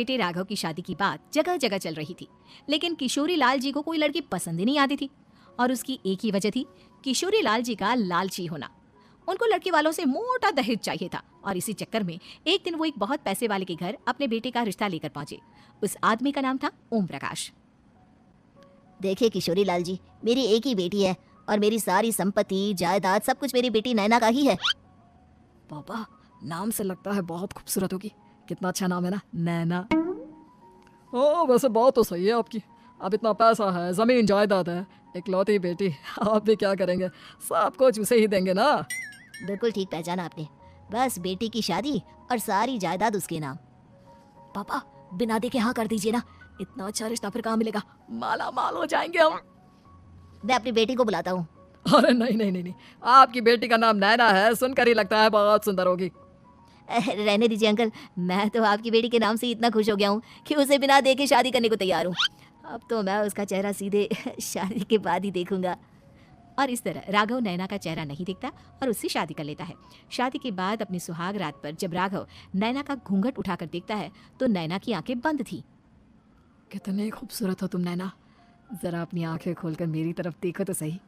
बेटे राघव की शादी की बात जगह जगह चल रही थी, लेकिन किशोरी लाल जी को कोई लड़की पसंद ही नहीं आती थी। और उसकी एक ही वजह थी, किशोरी लाल जी का लालची होना। उनको लड़की वालों से मोटा दहेज चाहिए था और इसी चक्कर में एक दिन वो एक बहुत पैसे वाले के घर अपने बेटे का रिश्ता लेकर पहुंचे। उस आदमी का नाम था ओम प्रकाश। देखिए किशोरी लाल जी, मेरी एक ही बेटी है और मेरी सारी संपत्ति जायदाद सब कुछ मेरी बेटी नैना का ही है। पापा, नाम से लगता है बहुत खूबसूरत होगी। कितना अच्छा नाम है ना, नैना। हाँ, वैसे बात तो सही है आपकी। अब इतना पैसा है, जमीन जायदाद है, इकलौती बेटी, आप भी क्या करेंगे? सब कुछ उसे ही देंगे ना। बिल्कुल ठीक पहचाना आपने। बस बेटी की शादी और सारी जायदाद उसके नाम। पापा, बिना देखे हाँ कर दीजिए ना। इतना अच्छा रिश्ता फिर कहाँ मिलेगा? माला माल हो जाएंगे हम। मैं अपनी बेटी को बुलाता हूँ। अरे नहीं नहीं नहीं नहीं, आपकी बेटी का नाम नैना है, सुनकर ही लगता है बहुत सुंदर होगी। रहने दीजिए अंकल, मैं तो आपकी बेटी के नाम से इतना खुश हो गया हूँ कि उसे बिना देखे शादी करने को तैयार हूँ। अब तो मैं उसका चेहरा सीधे शादी के बाद ही देखूंगा। और इस तरह राघव नैना का चेहरा नहीं देखता और उससे शादी कर लेता है। शादी के बाद अपनी सुहाग रात पर जब राघव नैना का घूंघट उठाकर देखता है तो नैना की आंखें बंद थी। कितनी खूबसूरत हो तुम नैना, जरा अपनी आंखें खोलकर मेरी तरफ देखो तो सही।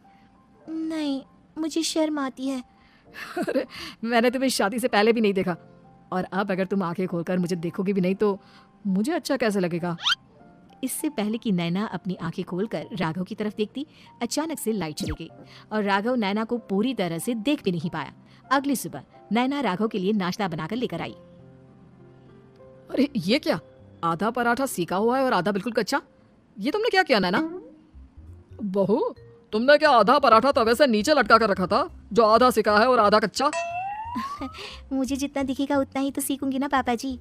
नहीं, मुझे शर्म आती है। अरे, मैंने तुम्हें शादी से पहले भी नहीं देखा, और अब अगर तुम आंखें खोलकर मुझे देखोगी भी नहीं तो मुझे अच्छा कैसे लगेगा? इससे पहले कि नैना अपनी आंखें खोलकर राघव की तरफ देखती, अचानक से लाइट चली गई और राघव नैना को पूरी तरह से देख भी नहीं पाया। अगली सुबह नैना राघव के लिए नाश्ता बनाकर लेकर आई। अरे ये क्या, आधा पराठा सेका हुआ है और आधा बिल्कुल कच्चा। ये तुमने क्या किया नैना? बहू, तुमने क्या आधा पराठा तवे से नीचे लटका कर रखा था, जो आधा सेका है और आधा कच्चा? मुझे जितना दिखेगा उतना ही तो सीखूंगी ना पापा जी।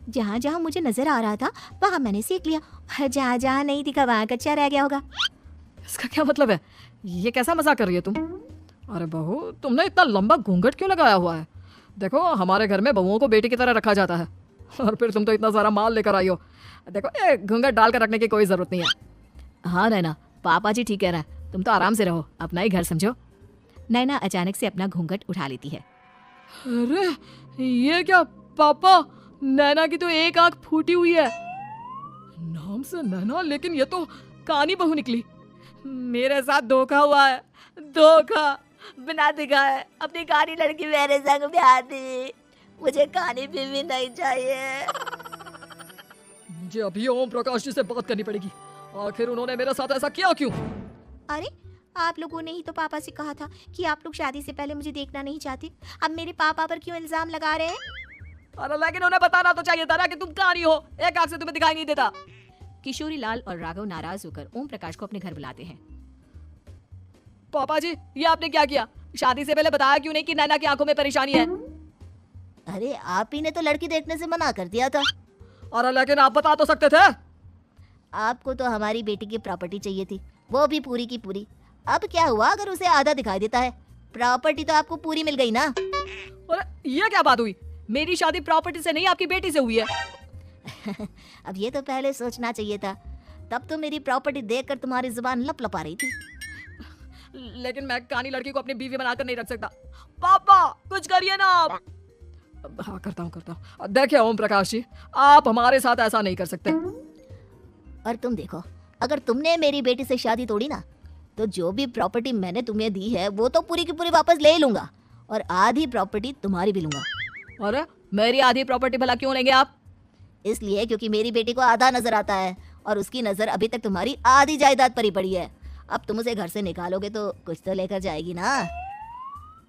जहाँ जहाँ मुझे नजर आ रहा था वहाँ मैंने सीख लिया, और जहाँ जहाँ नहीं दिखा वहाँ कच्चा रह गया होगा। इसका क्या मतलब है? ये कैसा मजाक कर रही है तुम? अरे बहू, तुमने इतना लंबा घूंघट क्यों लगाया हुआ है? देखो, हमारे घर में बहुओं को बेटी की तरह रखा जाता है, और फिर तुम तो इतना सारा माल लेकर आई हो। देखो, ये घूंघट डालकर रखने की कोई जरूरत नहीं है। हाँ नैना, पापा जी ठीक कह रहा है, तुम तो आराम से रहो, अपना ही घर समझो। नैना अचानक से अपना घूंघट उठा लेती है। अरे ये क्या पापा, नैना की तो एक आंख फूटी हुई है। नाम से नैना, लेकिन ये तो कानी बहू निकली। मेरे साथ धोखा हुआ है, धोखा। बिना दिखाए अपनी कानी लड़की मेरे संग ब्याह दी। मुझे कानी बीवी नहीं चाहिए। मुझे अभी ओम प्रकाश जी से बात करनी पड़ेगी। आखिर उन्होंने मेरे साथ ऐसा किया क्यों? अरे, आप लोगों ने ही तो पापा से कहा था कि आप लोग शादी से पहले मुझे देखना नहीं चाहते। अब मेरे पापा पर क्यों इल्जाम लगा रहे हैं? अरे लेकिन उन्हें बताना तो चाहिए था ना कि तुम कानी हो, एक आंख से तुम्हें दिखाई नहीं देता। किशोरी लाल और राघव नाराज होकर ओम प्रकाश को अपने घर बुलाते हैं। पापा जी, ये आपने क्या किया? शादी से पहले बताया क्यों नहीं कि नैना की आंखों में परेशानी है? अरे, आप ही ने तो लड़की देखने से मना कर दिया था। अरे लेकिन आप बता तो सकते थे। आपको तो हमारी बेटी की प्रॉपर्टी चाहिए थी, वो भी पूरी की पूरी। अब क्या हुआ अगर उसे आधा दिखाई देता है? प्रॉपर्टी तो आपको पूरी मिल गई ना। अरे ये क्या बात हुई? मेरी शादी प्रॉपर्टी से नहीं, आपकी बेटी से हुई है। अब ये तो पहले सोचना चाहिए था, तब तो मेरी प्रॉपर्टी देखकर तुम्हारी जुबान लप लपा रही थी। लेकिन मैं कानी लड़की को अपनी बीवी बनाकर नहीं रख सकता। पापा, कुछ करिए ना आप। हाँ, करता हूँ। देखिए ओम प्रकाश जी, आप हमारे साथ ऐसा नहीं कर सकते। और तुम देखो, अगर तुमने मेरी बेटी से शादी तोड़ी ना, तो जो भी प्रॉपर्टी मैंने तुम्हें दी है वो तो पूरी की पूरी वापस ले लूंगा, और आधी प्रॉपर्टी तुम्हारी भी लूंगा। अरे मेरी आधी प्रॉपर्टी भला क्यों लेंगे आप? इसलिए क्योंकि मेरी बेटी को आधा नजर आता है और उसकी नजर अभी तक तुम्हारी आधी जायदाद पर ही पड़ी है। अब तुम उसे घर से निकालोगे तो कुछ तो लेकर जाएगी ना।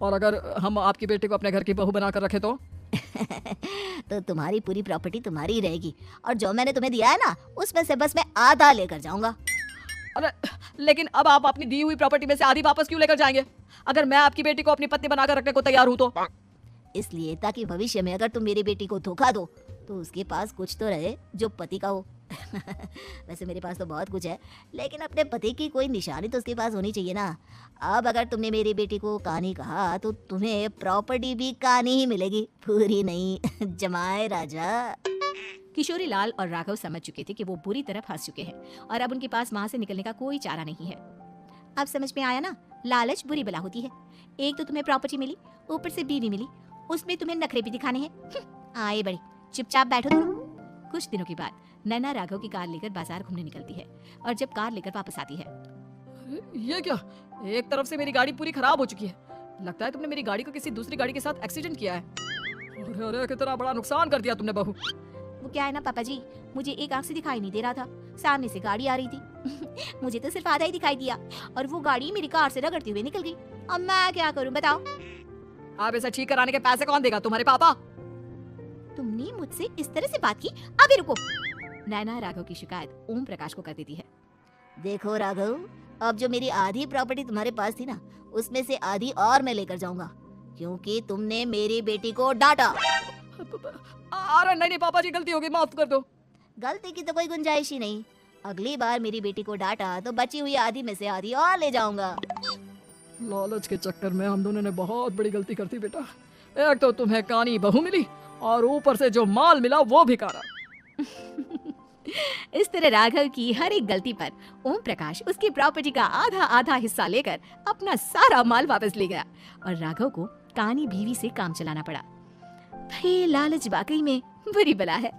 और अगर हम आपकी बेटी को अपने घर की बहू बनाकर रखे तो? तो तुम्हारी पूरी प्रॉपर्टी तुम्हारी रहेगी, और जो मैंने तुम्हें दिया है ना, उसमें से बस मैं आधा लेकर जाऊंगा। अरे लेकिन अब आप अपनी दी हुई प्रॉपर्टी में से आधी वापस क्यों लेकर जाएंगे? अगर मैं आपकी बेटी को अपनी पत्नी बनाकर रखने को तैयार हूँ तो? इसलिए ताकि भविष्य में अगर तुम मेरी बेटी को धोखा दो तो उसके पास कुछ तो रहे जो पति का हो। वैसे मेरे पास तो बहुत कुछ है, लेकिन अपने पति की कोई निशानी तो उसके पास होनी चाहिए ना। अब अगर तुमने मेरी बेटी को कानी कहा तो तुम्हें प्रॉपर्टी भी कानी ही मिलेगी, पूरी नहीं। जमाए राजा। किशोरी लाल और राघव समझ चुके थे कि वो बुरी तरह फंस चुके हैं और अब उनके पास वहां से निकलने का कोई चारा नहीं है। अब समझ में आया ना, लालच बुरी बला होती है। एक तो तुम्हें प्रॉपर्टी मिली, ऊपर से बीवी मिली, उसमें तुम्हें नखरे भी दिखाने हैं। आए बड़ी, चुपचाप बैठो दोनों, कुछ दिनों के बाद नैना राघव की कार लेकर बाजार घूमने निकलती है और जब कार लेकर वापस आती है अरे, ये क्या? एक तरफ से मेरी गाड़ी पूरी खराब हो चुकी है। लगता है तुमने मेरी गाड़ी को किसी दूसरी गाड़ी के साथ एक्सीडेंट किया है। अरे अरे, कितना बड़ा नुकसान कर दिया तुमने बहू। वो क्या है ना पापा जी, मुझे एक आंख से दिखाई नहीं दे रहा था, सामने से गाड़ी आ रही थी मुझे तो सिर्फ आधा ही दिखाई दिया और वो गाड़ी मेरी कार से रगड़ती हुई निकल गई। अब मैं क्या करूं बताओ? अब इसे ठीक कराने के पैसे कौन देगा? तुम्हारे पापा। तुमने मुझसे इस तरह से बात की? अभी रुको। नैना राघव की शिकायत ओम प्रकाश को कर देती है। देखो राघव, अब जो मेरी आधी प्रॉपर्टी तुम्हारे पास थी ना, उसमें से आधी और मैं लेकर जाऊंगा, क्योंकि तुमने मेरी बेटी को डांटा। अरे नहीं पापा जी, गलती हो गई, माफ कर दो। गलती की तो कोई गुंजाइश ही नहीं। अगली बार मेरी बेटी को डांटा तो बची हुई आधी में से आधी और ले जाऊंगा। लालच के चक्कर में हम दोनों ने बहुत बड़ी गलती कर दी बेटा। एक तो तुम्हें कानी बहू मिली और ऊपर से जो माल मिला वो भी कारा। इस तरह राघव की हर एक गलती पर ओम प्रकाश उसकी प्रॉपर्टी का आधा आधा हिस्सा लेकर अपना सारा माल वापस ले गया और राघव को कानी बीवी से काम चलाना पड़ा। भाई लालच वाकई में बुरी बला है।